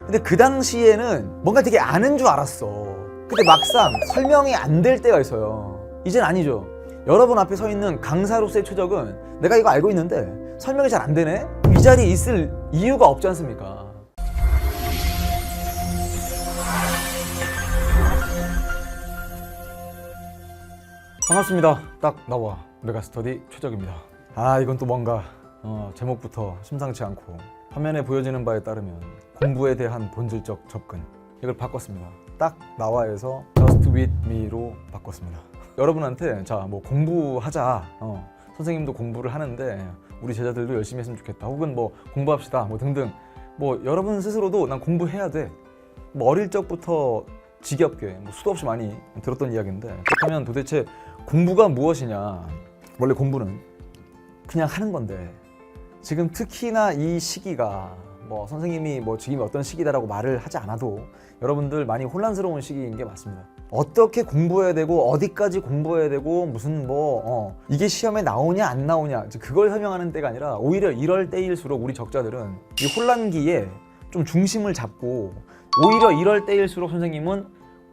근데 그 당시에는 뭔가 되게 아는 줄 알았어. 근데 막상 설명이 안 될 때가 있어요. 이젠 아니죠. 여러분 앞에 서 있는 강사로서의 최적은 내가 이거 알고 있는데 설명이 잘 안 되네? 이 자리에 있을 이유가 없지 않습니까? 반갑습니다. 딱 나와 메가스터디 최적입니다. 이건 또 뭔가 제목부터 심상치 않고 화면에 보여지는 바에 따르면 공부에 대한 본질적 접근, 이걸 바꿨습니다. 딱 나와에서 Just with me로 바꿨습니다. 여러분한테 자 뭐 공부하자, 선생님도 공부를 하는데 우리 제자들도 열심히 했으면 좋겠다, 혹은 뭐 공부합시다 뭐 등등, 뭐 여러분 스스로도 난 공부해야 돼, 뭐 어릴 적부터 지겹게 뭐 수도 없이 많이 들었던 이야기인데, 그렇다면 도대체 공부가 무엇이냐? 원래 공부는 그냥 하는 건데, 지금 특히나 이 시기가 뭐 선생님이 뭐 지금이 어떤 시기다라고 말을 하지 않아도 여러분들 많이 혼란스러운 시기인 게 맞습니다. 어떻게 공부해야 되고 어디까지 공부해야 되고 무슨 이게 시험에 나오냐 안 나오냐 그걸 설명하는 때가 아니라, 오히려 이럴 때일수록 우리 적자들은 이 혼란기에 좀 중심을 잡고, 오히려 이럴 때일수록 선생님은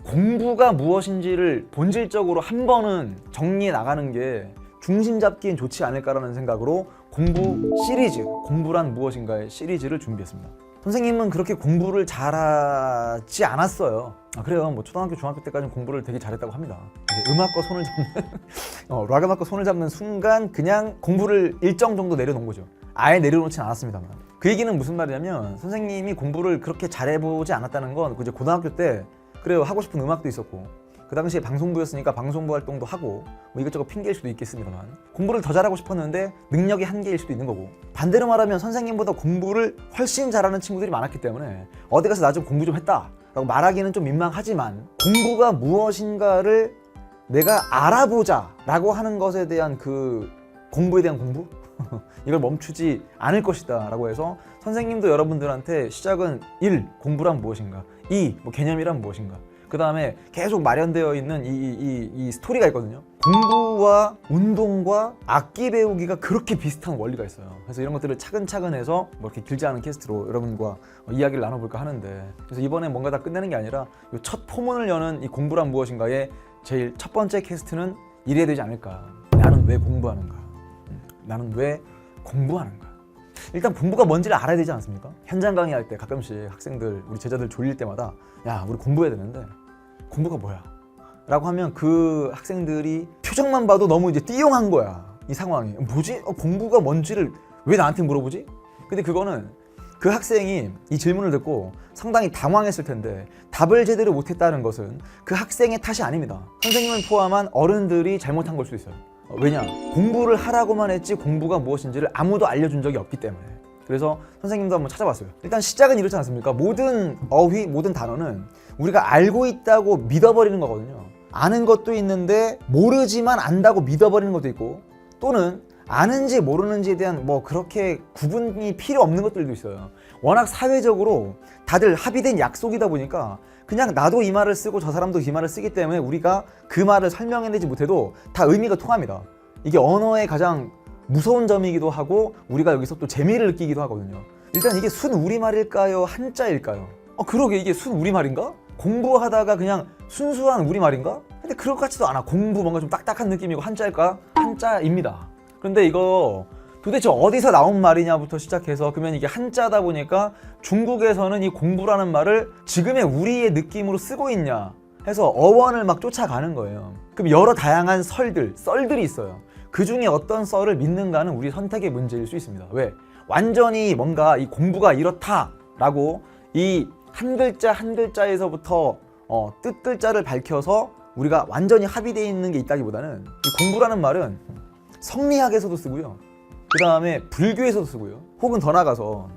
공부가 무엇인지를 본질적으로 한 번은 정리해 나가는 게 중심 잡기엔 좋지 않을까라는 생각으로 공부 시리즈, 공부란 무엇인가의 시리즈를 준비했습니다. 선생님은 그렇게 공부를 잘하지 않았어요. 그래요. 뭐 초등학교, 중학교 때까지는 공부를 되게 잘했다고 합니다. 이제 음악과 손을 잡는 락 음악과 손을 잡는 순간 그냥 공부를 일정 정도 내려놓은 거죠. 아예 내려놓진 않았습니다만. 그 얘기는 무슨 말이냐면, 선생님이 공부를 그렇게 잘해보지 않았다는 건 이제 고등학교 때 그래요, 하고 싶은 음악도 있었고, 그 당시에 방송부였으니까 방송부 활동도 하고 뭐 이것저것 핑계일 수도 있겠습니다만, 공부를 더 잘하고 싶었는데 능력이 한계일 수도 있는 거고, 반대로 말하면 선생님보다 공부를 훨씬 잘하는 친구들이 많았기 때문에 어디 가서 나 좀 공부 좀 했다 라고 말하기는 좀 민망하지만, 공부가 무엇인가를 내가 알아보자 라고 하는 것에 대한 그 공부에 대한 공부? 이걸 멈추지 않을 것이다 라고 해서 선생님도 여러분들한테 시작은 1. 공부란 무엇인가, 2. 뭐 개념이란 무엇인가, 그 다음에 계속 마련되어 있는 이 스토리가 있거든요. 공부와 운동과 악기 배우기가 그렇게 비슷한 원리가 있어요. 그래서 이런 것들을 차근차근 해서 뭐 이렇게 길지 않은 캐스트로 여러분과 이야기를 나눠볼까 하는데, 그래서 이번에 뭔가 다 끝내는 게 아니라 이 첫 포문을 여는 이 공부란 무엇인가의 제일 첫 번째 캐스트는 이래야 되지 않을까. 나는 왜 공부하는가? 나는 왜 공부하는가? 일단 공부가 뭔지를 알아야 되지 않습니까? 현장 강의할 때 가끔씩 학생들, 우리 제자들 졸릴 때마다 야, 우리 공부해야 되는데 공부가 뭐야? 라고 하면 그 학생들이 표정만 봐도 너무 이제 띠용한 거야, 이 상황이. 뭐지? 공부가 뭔지를 왜 나한테 물어보지? 근데 그거는 그 학생이 이 질문을 듣고 상당히 당황했을 텐데 답을 제대로 못했다는 것은 그 학생의 탓이 아닙니다. 선생님을 포함한 어른들이 잘못한 걸 수도 있어요. 왜냐? 공부를 하라고만 했지 공부가 무엇인지를 아무도 알려준 적이 없기 때문에. 그래서 선생님도 한번 찾아봤어요. 일단 시작은 이렇지 않습니까? 모든 어휘, 모든 단어는 우리가 알고 있다고 믿어버리는 거거든요. 아는 것도 있는데 모르지만 안다고 믿어버리는 것도 있고, 또는 아는지 모르는지에 대한 뭐 그렇게 구분이 필요 없는 것들도 있어요. 워낙 사회적으로 다들 합의된 약속이다 보니까 그냥 나도 이 말을 쓰고 저 사람도 이 말을 쓰기 때문에 우리가 그 말을 설명해내지 못해도 다 의미가 통합니다. 이게 언어의 가장 무서운 점이기도 하고 우리가 여기서 또 재미를 느끼기도 하거든요. 일단 이게 순 우리말일까요? 한자일까요? 그러게 이게 순 우리말인가? 공부하다가 그냥 순수한 우리말인가? 근데 그럴 것 같지도 않아. 공부 뭔가 좀 딱딱한 느낌이고 한자일까? 한자입니다. 그런데 이거 도대체 어디서 나온 말이냐부터 시작해서, 그러면 이게 한자다 보니까 중국에서는 이 공부라는 말을 지금의 우리의 느낌으로 쓰고 있냐 해서 어원을 막 쫓아가는 거예요. 그럼 여러 다양한 썰들이 있어요. 그 중에 어떤 썰을 믿는가는 우리 선택의 문제일 수 있습니다. 왜? 완전히 뭔가 이 공부가 이렇다라고 이 한 글자 한 글자에서부터 뜻 글자를 밝혀서 우리가 완전히 합의되어 있는 게 있다기보다는, 이 공부라는 말은 성리학에서도 쓰고요, 그 다음에 불교에서도 쓰고요, 혹은 더 나가서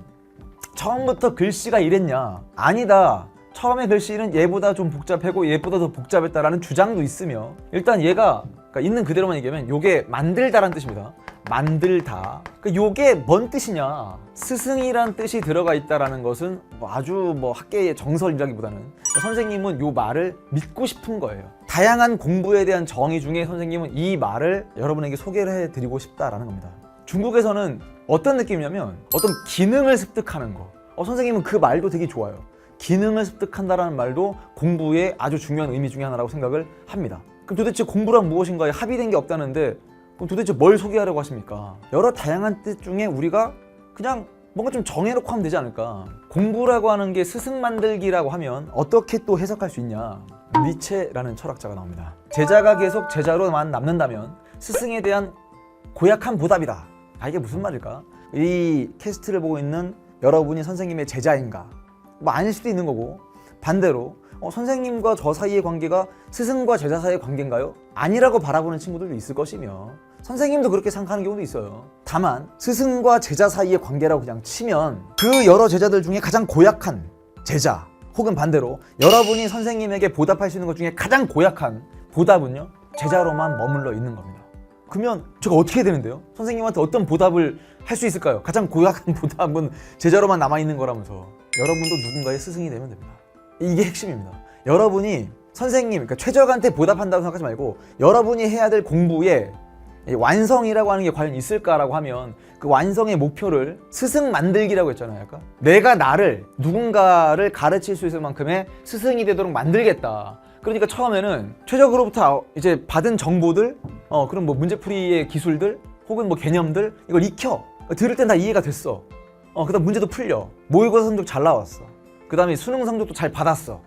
처음부터 글씨가 이랬냐? 아니다. 처음에 글씨는 얘보다 좀 복잡하고 얘보다 더 복잡했다라는 주장도 있으며, 일단 얘가 그러니까 있는 그대로만 얘기하면 요게 만들다라는 뜻입니다. 만들다. 그러니까 요게 뭔 뜻이냐? 스승이란 뜻이 들어가 있다라는 것은 아주 학계의 정설이라기보다는 선생님은 요 말을 믿고 싶은 거예요. 다양한 공부에 대한 정의 중에 선생님은 이 말을 여러분에게 소개를 해드리고 싶다라는 겁니다. 중국에서는 어떤 느낌이냐면 어떤 기능을 습득하는 거. 선생님은 그 말도 되게 좋아요. 기능을 습득한다라는 말도 공부의 아주 중요한 의미 중에 하나라고 생각을 합니다. 그럼 도대체 공부란 무엇인가에 합의된 게 없다는데 그럼 도대체 뭘 소개하려고 하십니까? 여러 다양한 뜻 중에 우리가 그냥 뭔가 좀 정해놓고 하면 되지 않을까? 공부라고 하는 게 스승 만들기라고 하면 어떻게 또 해석할 수 있냐? 니체라는 철학자가 나옵니다. 제자가 계속 제자로만 남는다면 스승에 대한 고약한 보답이다. 이게 무슨 말일까? 이 캐스트를 보고 있는 여러분이 선생님의 제자인가? 뭐 아닐 수도 있는 거고, 반대로 선생님과 저 사이의 관계가 스승과 제자 사이의 관계인가요? 아니라고 바라보는 친구들도 있을 것이며, 선생님도 그렇게 생각하는 경우도 있어요. 다만 스승과 제자 사이의 관계라고 그냥 치면 그 여러 제자들 중에 가장 고약한 제자, 혹은 반대로 여러분이 선생님에게 보답할 수 있는 것 중에 가장 고약한 보답은요, 제자로만 머물러 있는 겁니다. 그러면 제가 어떻게 되는데요? 선생님한테 어떤 보답을 할 수 있을까요? 가장 고약한 보답은 제자로만 남아있는 거라면서. 여러분도 누군가의 스승이 되면 됩니다. 이게 핵심입니다. 여러분이 선생님, 그러니까 최적한테 보답한다고 생각하지 말고 여러분이 해야 될 공부에 완성이라고 하는 게 과연 있을까라고 하면 그 완성의 목표를 스승 만들기라고 했잖아요. 아까 내가 나를 누군가를 가르칠 수 있을 만큼의 스승이 되도록 만들겠다. 그러니까 처음에는 최적으로부터 이제 받은 정보들, 그럼 뭐 문제풀이의 기술들 혹은 뭐 개념들 이걸 익혀. 들을 땐 다 이해가 됐어. 그다음 문제도 풀려. 모의고사 성적 잘 나왔어. 그다음에 수능 성적도 잘 받았어.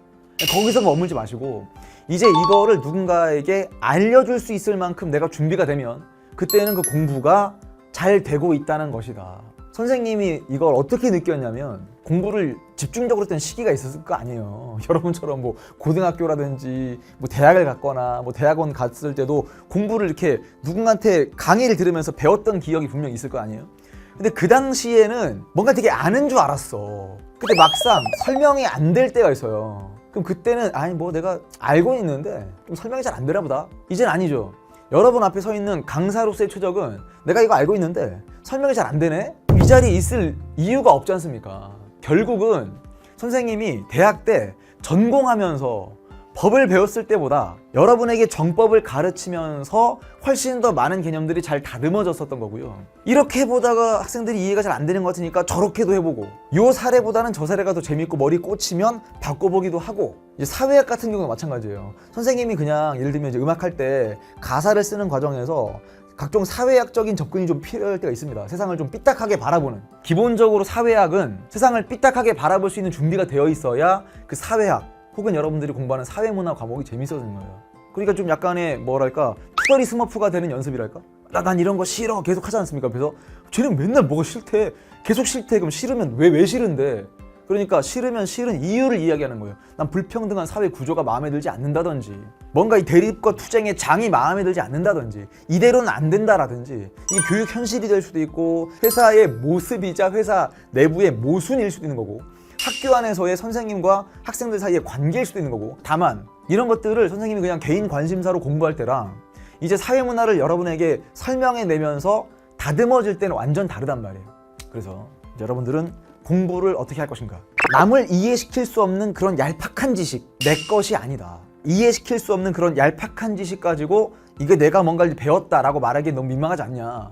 거기서 머물지 마시고 이제 이거를 누군가에게 알려줄 수 있을 만큼 내가 준비가 되면 그때는 그 공부가 잘 되고 있다는 것이다. 선생님이 이걸 어떻게 느꼈냐면 공부를 집중적으로 했던 시기가 있었을 거 아니에요. 여러분처럼 뭐 고등학교라든지 뭐 대학을 갔거나 뭐 대학원 갔을 때도 공부를 이렇게 누군가한테 강의를 들으면서 배웠던 기억이 분명히 있을 거 아니에요. 근데 그 당시에는 뭔가 되게 아는 줄 알았어. 근데 막상 설명이 안 될 때가 있어요. 그럼 그때는 아니 뭐 내가 알고 있는데 좀 설명이 잘 안 되나 보다. 이젠 아니죠. 여러분 앞에 서 있는 강사로서의 최적은 내가 이거 알고 있는데 설명이 잘 안 되네? 이 자리에 있을 이유가 없지 않습니까? 결국은 선생님이 대학 때 전공하면서 법을 배웠을 때보다 여러분에게 정법을 가르치면서 훨씬 더 많은 개념들이 잘 다듬어졌었던 거고요. 이렇게 보다가 학생들이 이해가 잘 안 되는 것 같으니까 저렇게도 해보고, 요 사례보다는 저 사례가 더 재밌고 머리 꽂히면 바꿔보기도 하고, 이제 사회학 같은 경우는 마찬가지예요. 선생님이 그냥 예를 들면 이제 음악할 때 가사를 쓰는 과정에서 각종 사회학적인 접근이 좀 필요할 때가 있습니다. 세상을 좀 삐딱하게 바라보는. 기본적으로 사회학은 세상을 삐딱하게 바라볼 수 있는 준비가 되어 있어야 그 사회학 혹은 여러분들이 공부하는 사회문화 과목이 재밌어지는 거예요. 그러니까 좀 약간의 뭐랄까 투덜이 스머프가 되는 연습이랄까? 난 이런 거 싫어 계속 하지 않습니까? 그래서 쟤는 맨날 뭐가 싫대, 계속 싫대. 그럼 싫으면 왜 싫은데? 그러니까 싫으면 싫은 이유를 이야기하는 거예요. 난 불평등한 사회 구조가 마음에 들지 않는다든지, 뭔가 이 대립과 투쟁의 장이 마음에 들지 않는다든지, 이대로는 안 된다라든지, 이 교육 현실이 될 수도 있고 회사의 모습이자 회사 내부의 모순일 수도 있는 거고, 학교 안에서의 선생님과 학생들 사이의 관계일 수도 있는 거고. 다만 이런 것들을 선생님이 그냥 개인 관심사로 공부할 때랑 이제 사회문화를 여러분에게 설명해내면서 다듬어질 때는 완전 다르단 말이에요. 그래서 여러분들은 공부를 어떻게 할 것인가? 남을 이해시킬 수 없는 그런 얄팍한 지식, 내 것이 아니다. 이해시킬 수 없는 그런 얄팍한 지식 가지고 이게 내가 뭔가를 배웠다라고 말하기엔 너무 민망하지 않냐?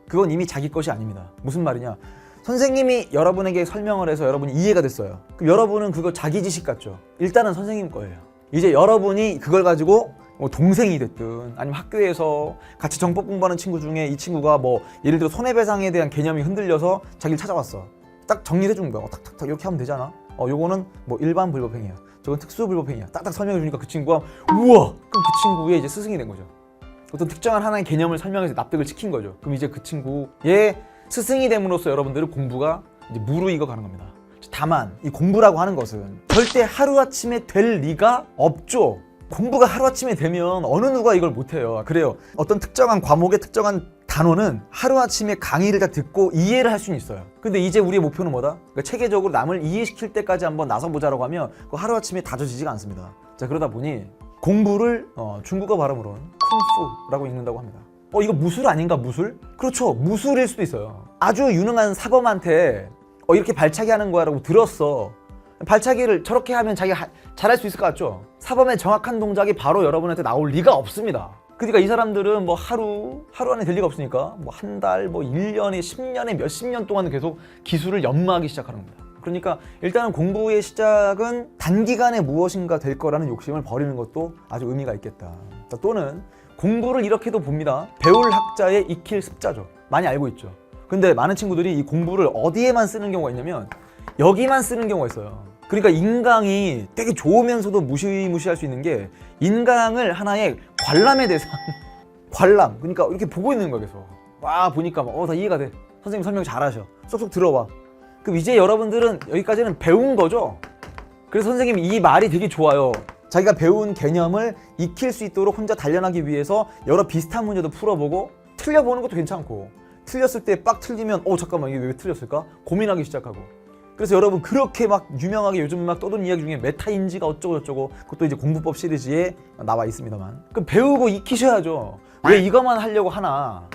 그건 이미 자기 것이 아닙니다. 무슨 말이냐? 선생님이 여러분에게 설명을 해서 여러분이 이해가 됐어요. 그럼 여러분은 그거 자기 지식 같죠? 일단은 선생님 거예요. 이제 여러분이 그걸 가지고 뭐 동생이 됐든 아니면 학교에서 같이 정법 공부하는 친구 중에 이 친구가 뭐 예를 들어 손해배상에 대한 개념이 흔들려서 자기를 찾아왔어. 딱 정리를 해주는 거야. 탁탁탁 이렇게 하면 되잖아. 요거는 뭐 일반 불법행위야, 저건 특수 불법행위야. 딱딱 설명해 주니까 그 친구가 우와! 그럼 그 친구의 이제 스승이 된 거죠. 어떤 특정한 하나의 개념을 설명해서 납득을 시킨 거죠. 그럼 이제 그 친구의 스승이 됨으로써 여러분들의 공부가 이제 무르익어 가는 겁니다. 다만 이 공부라고 하는 것은 절대 하루아침에 될 리가 없죠. 공부가 하루아침에 되면 어느 누가 이걸 못해요. 그래요. 어떤 특정한 과목의 특정한 단어는 하루아침에 강의를 다 듣고 이해를 할 수는 있어요. 근데 이제 우리의 목표는 뭐다? 그러니까 체계적으로 남을 이해시킬 때까지 한번 나서보자라고 하면 그거 하루아침에 다져지지가 않습니다. 자, 그러다 보니 공부를 중국어 발음으로는 쿵푸라고 읽는다고 합니다. 이거 무술 아닌가? 무술? 그렇죠. 무술일 수도 있어요. 아주 유능한 사범한테 이렇게 발차기 하는 거야 라고 들었어. 발차기를 저렇게 하면 자기가 잘할 수 있을 것 같죠? 사범의 정확한 동작이 바로 여러분한테 나올 리가 없습니다. 그러니까 이 사람들은 뭐 하루 안에 될 리가 없으니까 뭐 한 달, 뭐 1년에 10년에 몇십 년 동안 계속 기술을 연마하기 시작하는 겁니다. 그러니까 일단은 공부의 시작은 단기간에 무엇인가 될 거라는 욕심을 버리는 것도 아주 의미가 있겠다. 또는 공부를 이렇게도 봅니다. 배울 학자의 익힐 습자죠. 많이 알고 있죠. 근데 많은 친구들이 이 공부를 어디에만 쓰는 경우가 있냐면 여기만 쓰는 경우가 있어요. 그러니까 인강이 되게 좋으면서도 무시무시할 수 있는 게 인강을 하나의 관람의 대상 관람, 그러니까 이렇게 보고 있는 거야 계속. 와 보니까 다 이해가 돼. 선생님 설명 잘하셔. 쏙쏙 들어와. 그럼 이제 여러분들은 여기까지는 배운 거죠. 그래서 선생님이 이 말이 되게 좋아요. 자기가 배운 개념을 익힐 수 있도록 혼자 단련하기 위해서 여러 비슷한 문제도 풀어보고 틀려보는 것도 괜찮고, 틀렸을 때 빡 틀리면 잠깐만 이게 왜 틀렸을까? 고민하기 시작하고. 그래서 여러분 그렇게 막 유명하게 요즘 막 떠도는 이야기 중에 메타인지가 어쩌고 저쩌고, 그것도 이제 공부법 시리즈에 나와 있습니다만, 그럼 배우고 익히셔야죠. 왜 이것만 하려고 하나?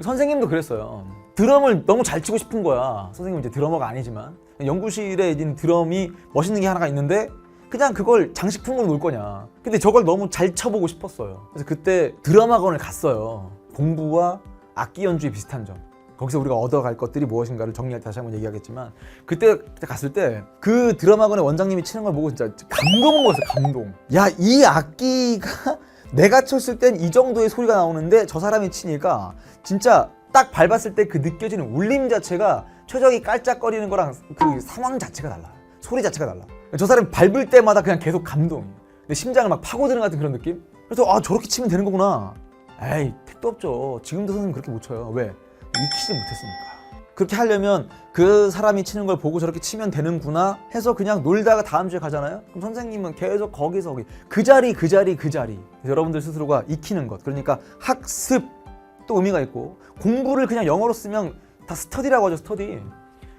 선생님도 그랬어요. 드럼을 너무 잘 치고 싶은 거야. 선생님은 이제 드러머가 아니지만 연구실에 있는 드럼이 멋있는 게 하나가 있는데 그냥 그걸 장식품으로 놓을 거냐. 근데 저걸 너무 잘 쳐보고 싶었어요. 그래서 그때 드럼 학원을 갔어요. 공부와 악기 연주의 비슷한 점, 거기서 우리가 얻어갈 것들이 무엇인가를 정리할 때 다시 한번 얘기하겠지만, 그때 갔을 때 그 드럼 학원의 원장님이 치는 걸 보고 진짜 감동을 먹었어요. 감동. 야, 이 악기가 내가 쳤을 땐 이 정도의 소리가 나오는데 저 사람이 치니까 진짜 딱 밟았을 때 그 느껴지는 울림 자체가 최적이 깔짝거리는 거랑 그 상황 자체가 달라. 소리 자체가 달라. 저 사람이 밟을 때마다 그냥 계속 감동이에요. 내 심장을 막 파고드는 같은 그런 느낌? 그래서 저렇게 치면 되는 거구나. 에이, 택도 없죠. 지금도 선생님 그렇게 못 쳐요. 왜? 익히지 못했으니까. 그렇게 하려면 그 사람이 치는 걸 보고 저렇게 치면 되는구나 해서 그냥 놀다가 다음 주에 가잖아요. 그럼 선생님은 계속 거기서 거기 그 자리. 여러분들 스스로가 익히는 것, 그러니까 학습도 의미가 있고, 공부를 그냥 영어로 쓰면 다 스터디라고 하죠. 스터디.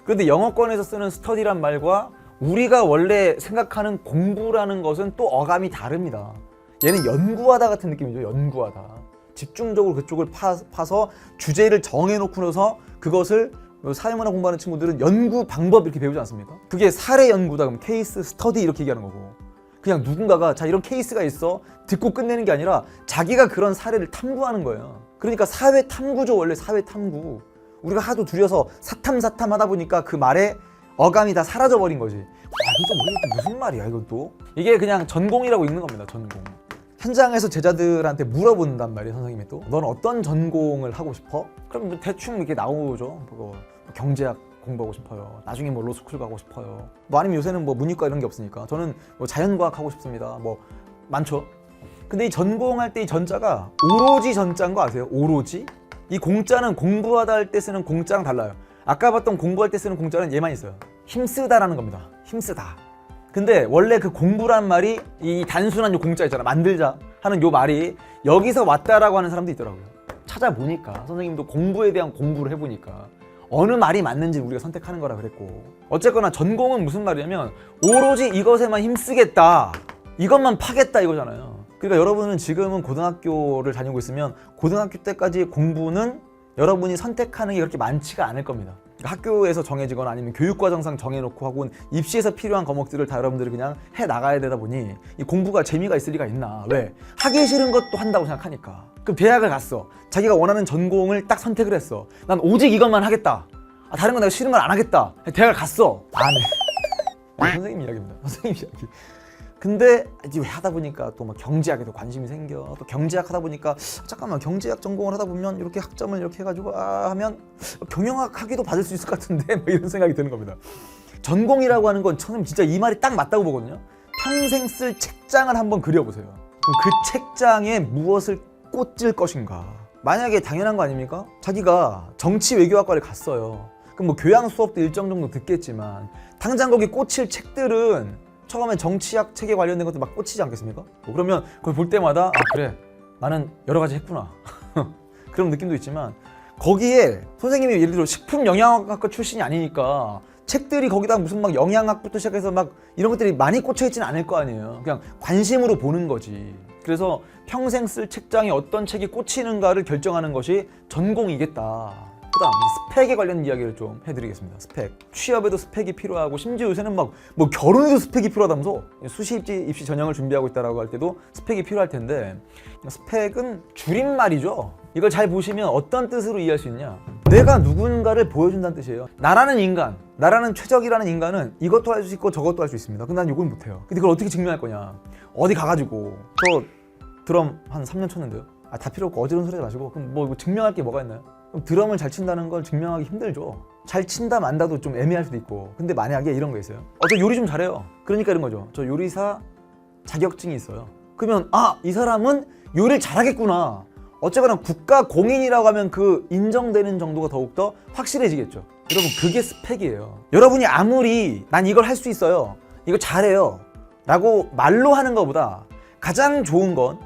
그런데 영어권에서 쓰는 스터디란 말과 우리가 원래 생각하는 공부라는 것은 또 어감이 다릅니다. 얘는 연구하다 같은 느낌이죠. 연구하다. 집중적으로 그쪽을 파서 주제를 정해놓고 나서 그것을, 사회문화 공부하는 친구들은 연구 방법 이렇게 배우지 않습니까? 그게 사례 연구다 그러면 케이스 스터디 이렇게 얘기하는 거고, 그냥 누군가가 자 이런 케이스가 있어 듣고 끝내는 게 아니라 자기가 그런 사례를 탐구하는 거예요. 그러니까 사회 탐구죠. 원래 사회 탐구. 우리가 하도 두려서 사탐 하다 보니까 그 말에 어감이 다 사라져 버린 거지. 이거 무슨 말이야 이것도. 이게 그냥 전공이라고 읽는 겁니다. 전공. 현장에서 제자들한테 물어본단 말이에요. 선생님이 또 넌 어떤 전공을 하고 싶어? 그럼 뭐 대충 이렇게 나오죠. 경제학 공부하고 싶어요. 나중에 뭐 로스쿨 가고 싶어요. 뭐 아니면 요새는 뭐 문이과 이런 게 없으니까 저는 뭐 자연과학 하고 싶습니다. 뭐 많죠. 근데 이 전공할 때 이 전자가 오로지 전자인 거 아세요? 오로지? 이 공자는 공부하다 할 때 쓰는 공자랑 달라요. 아까 봤던 공부할 때 쓰는 공자는 얘만 있어요. 힘쓰다라는 겁니다. 힘쓰다. 근데 원래 그 공부란 말이 이 단순한 요 공자 있잖아. 만들자 하는 요 말이 여기서 왔다라고 하는 사람도 있더라고요. 찾아보니까 선생님도 공부에 대한 공부를 해보니까 어느 말이 맞는지 우리가 선택하는 거라 그랬고, 어쨌거나 전공은 무슨 말이냐면 오로지 이것에만 힘쓰겠다, 이것만 파겠다 이거잖아요. 그러니까 여러분은 지금은 고등학교를 다니고 있으면 고등학교 때까지 공부는 여러분이 선택하는 게 그렇게 많지가 않을 겁니다. 학교에서 정해지거나 아니면 교육과정상 정해놓고 하고 입시에서 필요한 과목들을 다 여러분들이 그냥 해 나가야 되다 보니 이 공부가 재미가 있을 리가 있나. 왜? 하기 싫은 것도 한다고 생각하니까. 그럼 대학을 갔어. 자기가 원하는 전공을 딱 선택을 했어. 난 오직 이것만 하겠다. 다른 건 내가 싫은 건 안 하겠다. 대학을 갔어. 안 해. 선생님 이야기입니다. 선생님 이야기. 근데 이제 하다 보니까 또 막 경제학에도 관심이 생겨. 또 경제학 하다 보니까 잠깐만 경제학 전공을 하다 보면 이렇게 학점을 이렇게 해가지고 하면 경영학 학위도 받을 수 있을 것 같은데 뭐 이런 생각이 드는 겁니다. 전공이라고 하는 건 저는 진짜 이 말이 딱 맞다고 보거든요. 평생 쓸 책장을 한번 그려보세요. 그럼 그 책장에 무엇을 꽂을 것인가. 만약에 당연한 거 아닙니까? 자기가 정치 외교학과를 갔어요. 그럼 뭐 교양 수업도 일정 정도 듣겠지만 당장 거기 꽂힐 책들은 처음에 정치학 책에 관련된 것도 막 꽂히지 않겠습니까? 그러면 그걸 볼 때마다 그래 나는 여러 가지 했구나 그런 느낌도 있지만, 거기에 선생님이 예를 들어 식품영양학과 출신이 아니니까 책들이 거기다 무슨 막 영양학부터 시작해서 막 이런 것들이 많이 꽂혀있지는 않을 거 아니에요. 그냥 관심으로 보는 거지. 그래서 평생 쓸 책장에 어떤 책이 꽂히는가를 결정하는 것이 전공이겠다. 그다음 스펙에 관련 이야기를 좀 해드리겠습니다. 스펙. 취업에도 스펙이 필요하고, 심지어 요새는 막 뭐 결혼에도 스펙이 필요하다면서. 수시 입시 전형을 준비하고 있다라고 할 때도 스펙이 필요할 텐데, 스펙은 줄임말이죠. 이걸 잘 보시면 어떤 뜻으로 이해할 수 있냐. 내가 누군가를 보여준다는 뜻이에요. 나라는 인간, 나라는 최적이라는 인간은 이것도 할 수 있고 저것도 할 수 있습니다. 근데 난 이걸 못해요. 근데 그걸 어떻게 증명할 거냐. 어디 가가지고 저 드럼 한 3년 쳤는데요. 다 필요 없고 어지러운 소리 하지 마시고 그럼 뭐 증명할 게 뭐가 있나요? 그럼 드럼을 잘 친다는 걸 증명하기 힘들죠. 잘 친다 만다도 좀 애매할 수도 있고. 근데 만약에 이런 거 있어요. 저 요리 좀 잘해요. 그러니까 이런 거죠. 저 요리사 자격증이 있어요. 그러면 이 사람은 요리를 잘하겠구나. 어쨌거나 국가 공인이라고 하면 그 인정되는 정도가 더욱더 확실해지겠죠. 여러분 그게 스펙이에요. 여러분이 아무리 난 이걸 할 수 있어요, 이거 잘해요 라고 말로 하는 것보다 가장 좋은 건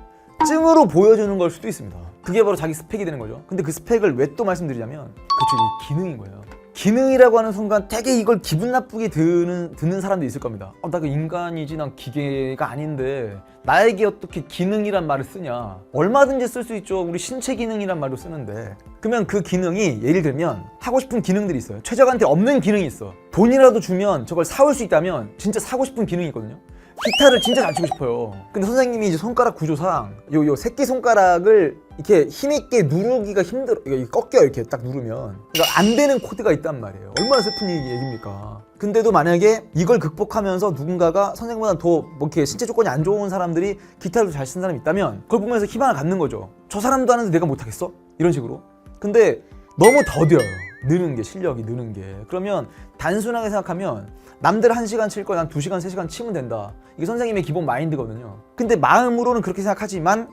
증으로 보여주는 걸 수도 있습니다. 그게 바로 자기 스펙이 되는 거죠. 근데 그 스펙을 왜 또 말씀드리냐면 그쵸, 이 기능인 거예요. 기능이라고 하는 순간 되게 이걸 기분 나쁘게 듣는 사람도 있을 겁니다. 나 그 인간이지 난 기계가 아닌데 나에게 어떻게 기능이란 말을 쓰냐. 얼마든지 쓸 수 있죠. 우리 신체 기능이란 말도 쓰는데. 그러면 그 기능이 예를 들면 하고 싶은 기능들이 있어요. 최적한테 없는 기능이 있어. 돈이라도 주면 저걸 사올 수 있다면 진짜 사고 싶은 기능이 있거든요. 기타를 진짜 잘 치고 싶어요. 근데 선생님이 이제 손가락 구조상 요 새끼 손가락을 이렇게 힘있게 누르기가 힘들어. 이거 꺾여 이렇게 딱 누르면. 그러니까 안 되는 코드가 있단 말이에요. 얼마나 슬픈 얘기입니까? 근데도 만약에 이걸 극복하면서 누군가가 선생님보다 더 뭐 이렇게 신체 조건이 안 좋은 사람들이 기타를 잘 쓰는 사람이 있다면 그걸 보면서 희망을 갖는 거죠. 저 사람도 하는데 내가 못하겠어? 이런 식으로. 근데 너무 더뎌요. 느는 게, 실력이 느는 게. 그러면 단순하게 생각하면 남들 1시간 칠 거 난 2시간, 3시간 치면 된다. 이게 선생님의 기본 마인드거든요. 근데 마음으로는 그렇게 생각하지만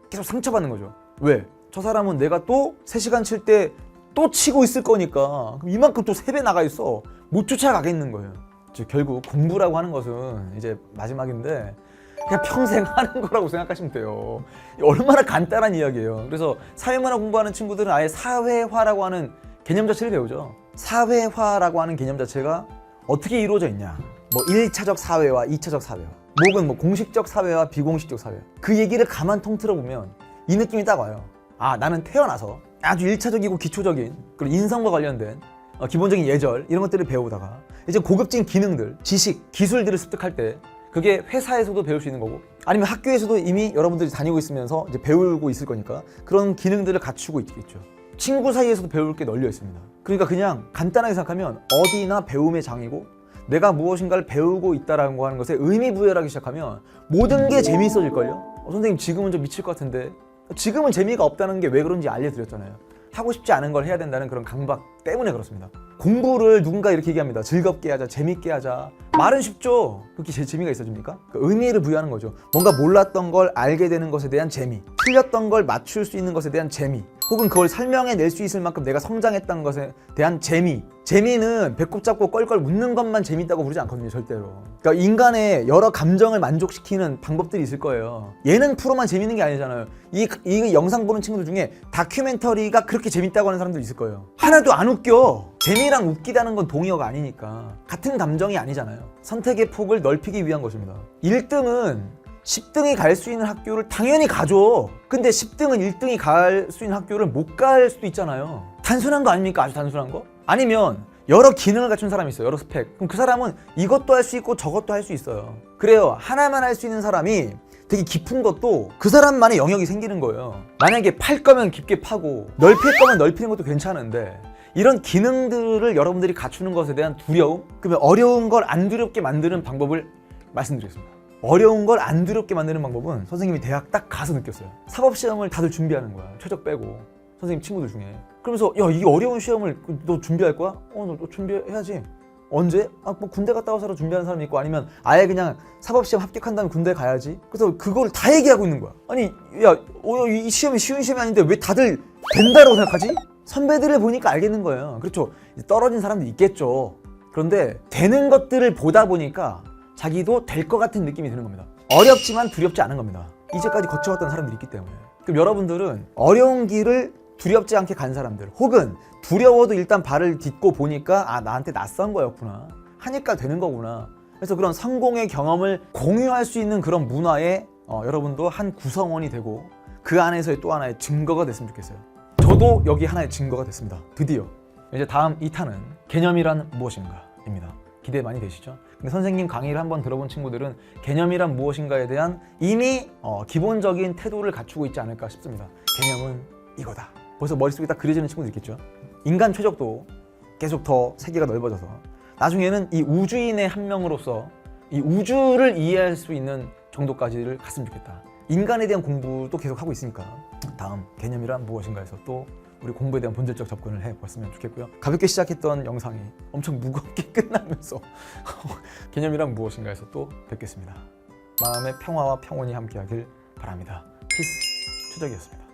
계속 상처받는 거죠. 왜? 저 사람은 내가 또 3시간 칠 때 또 치고 있을 거니까 그럼 이만큼 또 3배 나가 있어. 못 쫓아가겠는 거예요. 결국 공부라고 하는 것은 이제 마지막인데 그냥 평생 하는 거라고 생각하시면 돼요. 얼마나 간단한 이야기예요. 그래서 사회문화 공부하는 친구들은 아예 사회화라고 하는 개념 자체를 배우죠. 사회화라고 하는 개념 자체가 어떻게 이루어져 있냐. 뭐 1차적 사회화, 2차적 사회화, 혹은 뭐 공식적 사회화, 비공식적 사회화. 그 얘기를 가만 통틀어 보면 이 느낌이 딱 와요. 나는 태어나서 아주 1차적이고 기초적인 그리고 인성과 관련된 기본적인 예절 이런 것들을 배우다가 이제 고급진 기능들, 지식, 기술들을 습득할 때 그게 회사에서도 배울 수 있는 거고 아니면 학교에서도 이미 여러분들이 다니고 있으면서 이제 배우고 있을 거니까 그런 기능들을 갖추고 있겠죠. 친구 사이에서도 배울 게 널려 있습니다. 그러니까 그냥 간단하게 생각하면 어디나 배움의 장이고 내가 무엇인가를 배우고 있다는 것에 의미 부여를 하기 시작하면 모든 게 재미있어질걸요? 선생님 지금은 좀 미칠 것 같은데 지금은 재미가 없다는 게 왜 그런지 알려드렸잖아요. 하고 싶지 않은 걸 해야 된다는 그런 강박 때문에 그렇습니다. 공부를 누군가 이렇게 얘기합니다. 즐겁게 하자, 재밌게 하자. 말은 쉽죠. 그렇게 재미가 있어집니까? 의미를 부여하는 거죠. 뭔가 몰랐던 걸 알게 되는 것에 대한 재미, 틀렸던 걸 맞출 수 있는 것에 대한 재미, 혹은 그걸 설명해낼 수 있을 만큼 내가 성장했다는 것에 대한 재미. 재미는 배꼽 잡고 껄껄 웃는 것만 재밌다고 부르지 않거든요, 절대로. 그러니까 인간의 여러 감정을 만족시키는 방법들이 있을 거예요. 예능 프로만 재밌는 게 아니잖아요. 이 영상 보는 친구들 중에 다큐멘터리가 그렇게 재밌다고 하는 사람도 있을 거예요. 하나도 안 웃겨. 재미랑 웃기다는 건 동의어가 아니니까 같은 감정이 아니잖아요. 선택의 폭을 넓히기 위한 것입니다. 1등은 10등이 갈 수 있는 학교를 당연히 가죠. 근데 10등은 1등이 갈 수 있는 학교를 못 갈 수도 있잖아요. 단순한 거 아닙니까? 아주 단순한 거? 아니면 여러 기능을 갖춘 사람이 있어요. 여러 스펙. 그럼 그 사람은 이것도 할 수 있고 저것도 할 수 있어요. 그래요. 하나만 할 수 있는 사람이 되게 깊은 것도 그 사람만의 영역이 생기는 거예요. 만약에 팔 거면 깊게 파고 넓힐 거면 넓히는 것도 괜찮은데 이런 기능들을 여러분들이 갖추는 것에 대한 두려움? 그러면 어려운 걸 안 두렵게 만드는 방법을 말씀드리겠습니다. 어려운 걸 안 두렵게 만드는 방법은 선생님이 대학 딱 가서 느꼈어요. 사법시험을 다들 준비하는 거야. 최적 빼고 선생님 친구들 중에. 그러면서 야, 이 어려운 시험을 너 준비할 거야? 너 준비해야지. 언제? 뭐 군대 갔다 와서 준비하는 사람이 있고 아니면 아예 그냥 사법시험 합격한 다음에 군대 가야지. 그래서 그걸 다 얘기하고 있는 거야. 아니 야, 이 시험이 쉬운 시험이 아닌데 왜 다들 된다고 생각하지? 선배들을 보니까 알겠는 거예요. 그렇죠. 떨어진 사람도 있겠죠. 그런데 되는 것들을 보다 보니까 자기도 될 것 같은 느낌이 드는 겁니다. 어렵지만 두렵지 않은 겁니다. 이제까지 거쳐왔던 사람들이 있기 때문에. 그럼 여러분들은 어려운 길을 두렵지 않게 간 사람들, 혹은 두려워도 일단 발을 딛고 보니까 나한테 낯선 거였구나, 하니까 되는 거구나. 그래서 그런 성공의 경험을 공유할 수 있는 그런 문화에 여러분도 한 구성원이 되고 그 안에서의 또 하나의 증거가 됐으면 좋겠어요. 저도 여기 하나의 증거가 됐습니다. 드디어. 이제 다음 2탄은 개념이란 무엇인가 입니다. 기대 많이 되시죠? 근데 선생님 강의를 한번 들어본 친구들은 개념이란 무엇인가에 대한 이미 기본적인 태도를 갖추고 있지 않을까 싶습니다. 개념은 이거다. 벌써 머릿속에 딱 그려지는 친구들 있겠죠? 인간 최적도 계속 더 세계가 넓어져서 나중에는 이 우주인의 한 명으로서 이 우주를 이해할 수 있는 정도까지를 갔으면 좋겠다. 인간에 대한 공부도 계속 하고 있으니까 다음 개념이란 무엇인가 해서 또 우리 공부에 대한 본질적 접근을 해봤으면 좋겠고요. 가볍게 시작했던 영상이 엄청 무겁게 끝나면서 개념이란 무엇인가 해서 또 뵙겠습니다. 마음의 평화와 평온이 함께하길 바랍니다. 피스 최적이었습니다.